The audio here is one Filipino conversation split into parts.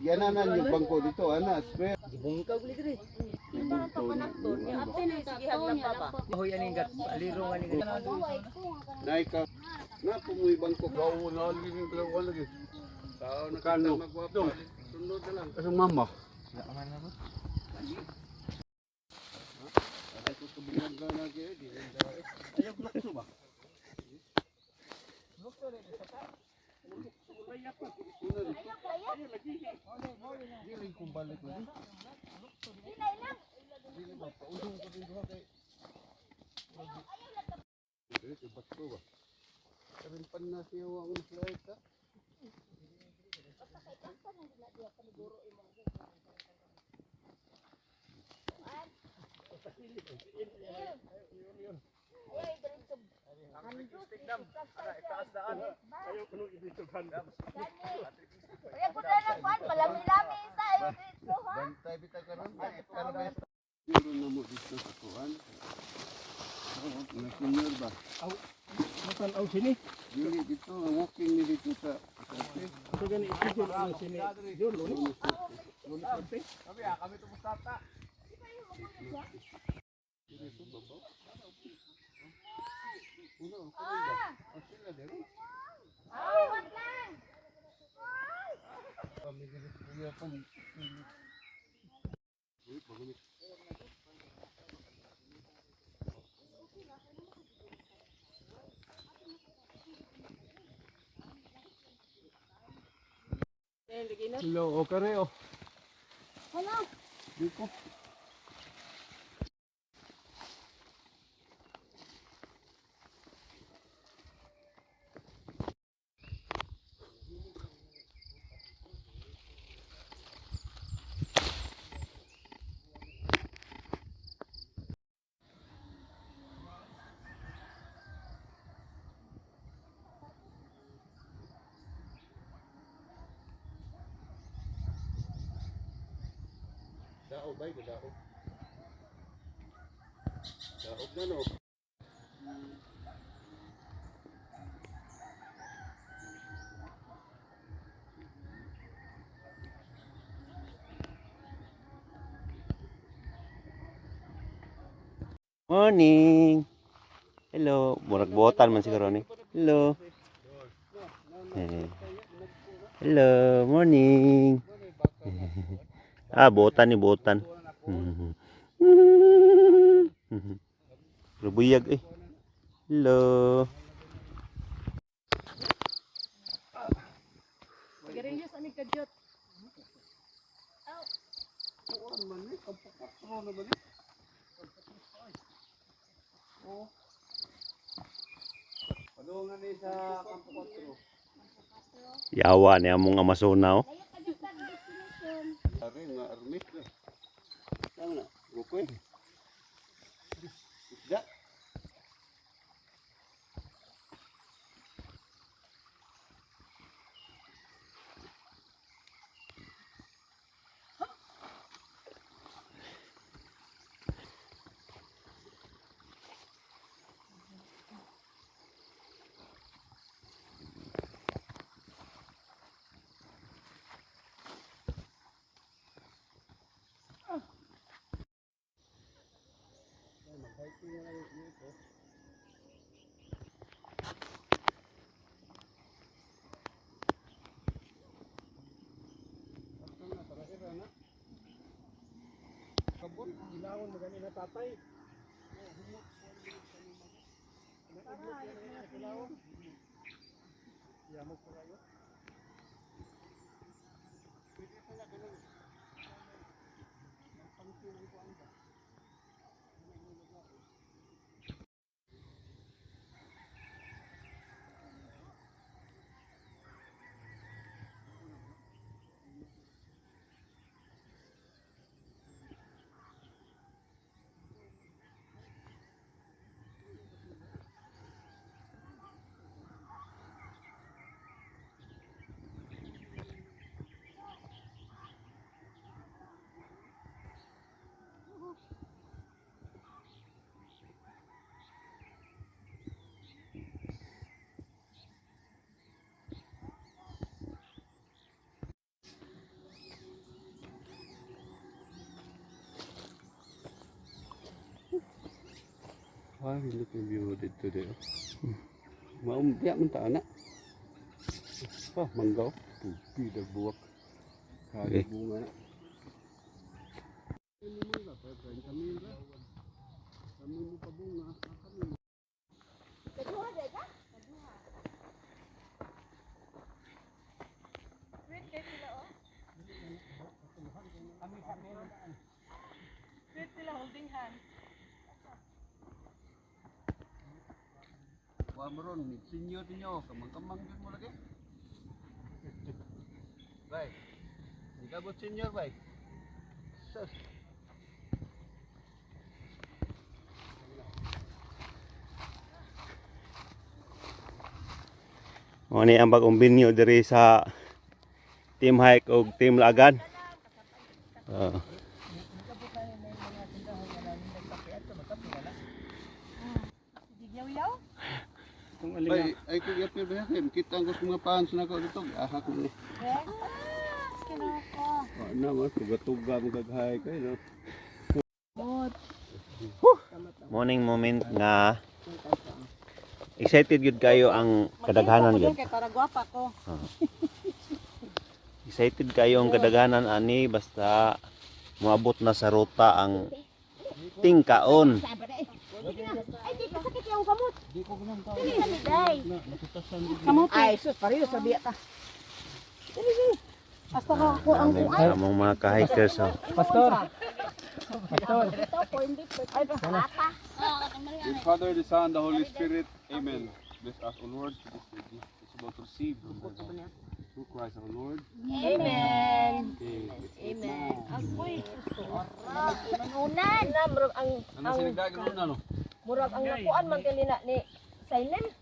Yananan yung bangko dito, ana, spare. Bungkag ulit rin. Yung parang papanakton, yung ate na Sige, haglang pa ba? Mahoy aning gat, aliro nga ning gat. Naika, na pumuy bangko. Gawo na lagi dalawa lagi. Tao na kano magwapo. Sunod na lang. Asang mama. Aman na ba? Ay ko kabungag na lagi di. Ayaw blok ba? Blok to rin sa ta. Layak pa. Ayaw lagi. Dili ko balik lagi. Dili lang. Dili ba paudong ko din kay. Dili ba to ba? Karon pan na siya wa ang slide ta. Bantay bitaw karon. Dito na mo dito sa kuan. Nasunod ba? Matanaw sini. Dili dito walking ni dito sa cafe. Ito gani itigil ang sini. Yun, lunis. Kami kami to mustata. Dito babaw. Uno, kuno ba? Sila dere. wag lang. Kami dito kuya pang. Uy, pagani. Hello, okay rin oh. Hello. Dito. Daog bay, daog. Daog na no. Morning. Hello, murag botan man siguro ni. Hello. Hello, morning. Botan ni botan. Rubuyag eh. Hello. Garinyos ani kadyot. Kuan man ni kampakatro na ba ni? Oh. Padungan ni sa kampakatro. Yawa ni among Amazona oh. Ari nga armit na. Tama na. Rukoy. Isda. Kabot, ilawon magani na tatay. Yamok pa kayo. Ah, hindi ko view dito dito. Maumpya man ta ana. Ah, manggaw. Tupi dagbuwak. Kaya Okay. bunga na. Ini mangga pa kamera. Kami mo pa bunga. Kami. Kaduha dai ka? Sweet sila holding hands. Wa meron ni senior ninyo, kamang-kamang jud mo lagi. Bay. Ikaw bot senior bay. Sus. Mo ni ang bagong binyo diri sa Team Hike o Team Lagan. Gigyaw-yaw? Bay, ay ko yapir ba yakin. Kita ang mga pans na ko dito. Aha ko ni. Yes. Kinoko. Na mo tuga-tuga mo gaghay kay no. Morning moment nga excited gud kayo ang kadaghanan gud. Kay para gwapa ko. Excited kayo ang kadaghanan ani basta moabot na sa ruta ang tingkaon. Ay, di ka sakit yung kamot. Di ko ginang tao. Dili na day. Nakutasan Kamot. Ay, sus, pareho sa biya ta. Dili. Basta ko ang kuan. Among mga ka-hikers oh. Pastor. Ito po hindi ay bata. In Father, the Son, the Holy Spirit. Amen. Bless us, O Lord, to this day. It's about to receive through Christ our Lord. Amen. Okay. Amen. Agoy. Manunan. Na murag ang Ano sinigdagin mo na no? murag ang nakuan man kanina ni Silent.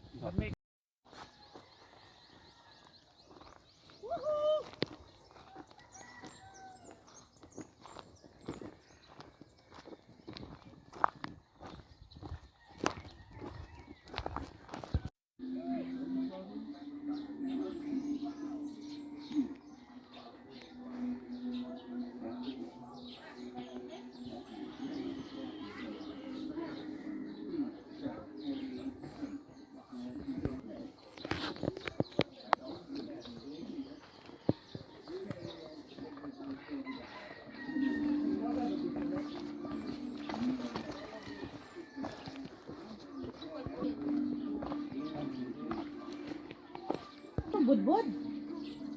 Budbud.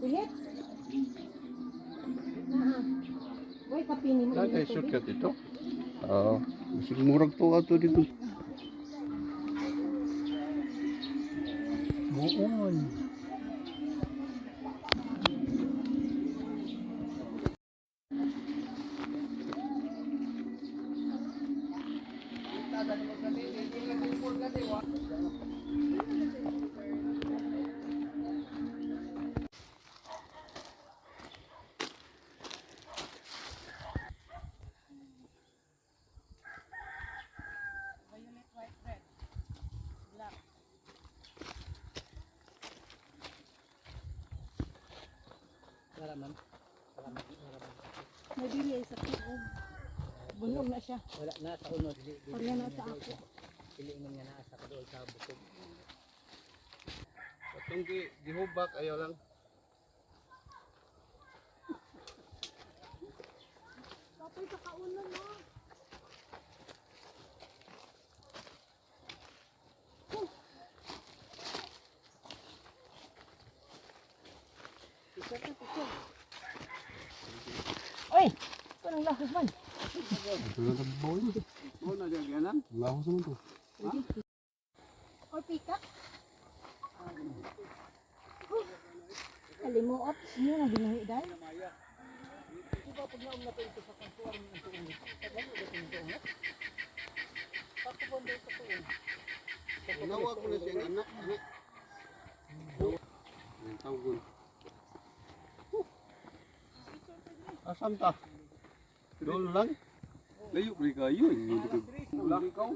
Ulit. Why kapini mo? Ay, shortcut ito. Oo. Murag to ato dito. Buon. Nabili ay sa tuog. Bunog na siya. Wala na sa unod. Wala na sa ako. Piliin nga na sa kadool sa bukog. Katong gihubak ayaw lang. Kapay sa kaunan mo. Oy! Ito nang lahos man. Oo na diyan ganan. Lahos mo to. Or pika. Kalimuot. Ano na binuhi dahil? Nawag mo na siyang anak. Ang tawgon. Asam ta? Dol lang. Layo pri kayo. Wala ikaw.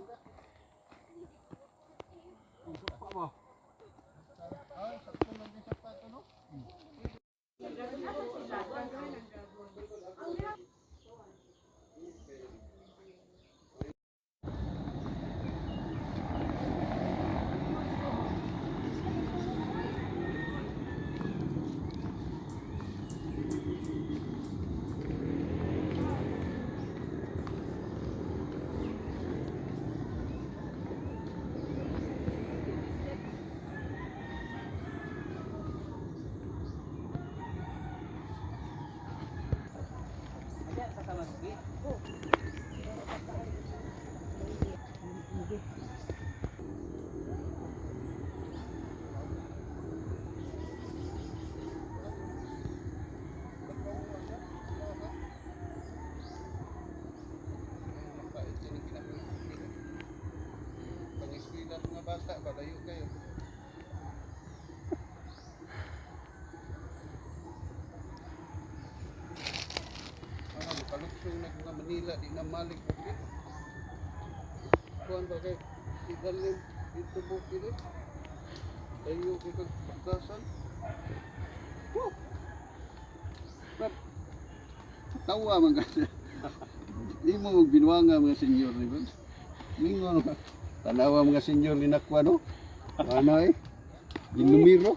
bata ba layo kayo. Kaluksong na mga Manila di na malik ko din. Kuan ba kay idalim dito mo kini. Layo kay pagkasan. Woo! Tawa man ka. Di mo magbinuanga mga senyor ni ba? Mingon ka. Tanawa mga senyor ni nakwa no? Ano eh? Dinumiro.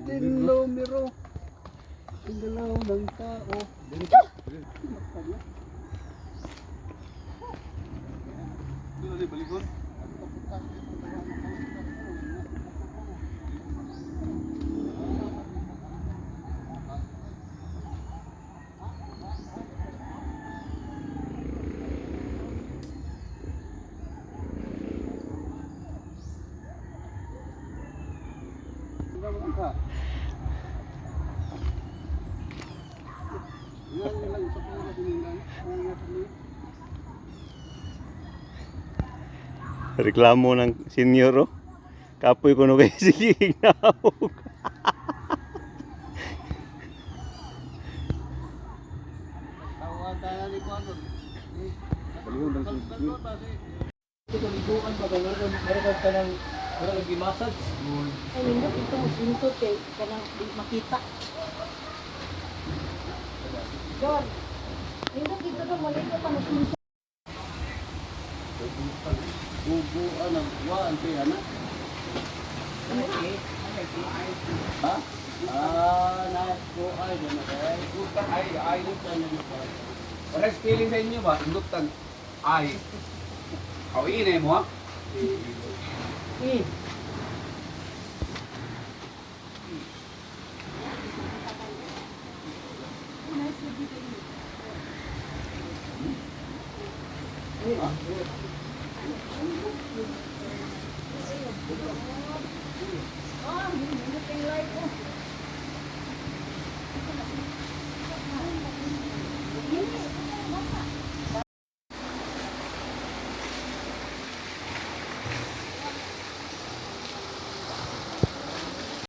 Dinumiro. Ang galaw ng tao. Dito di baligon. Reklamo ng senior oh. Kapoy ko no kay sige nawog. Ito liguan ba meron ka ng massage. Ay, nindot ito sinusot kay kanang di makita. John, nindot ito daw maligo pa na sinusot. Bubuan ang waan kaya na. Ha? Nice po ay na kay. Bukan ay lutan na ko. Pares feeling sa inyo ba? Lutan ay. Aw ini mo ha?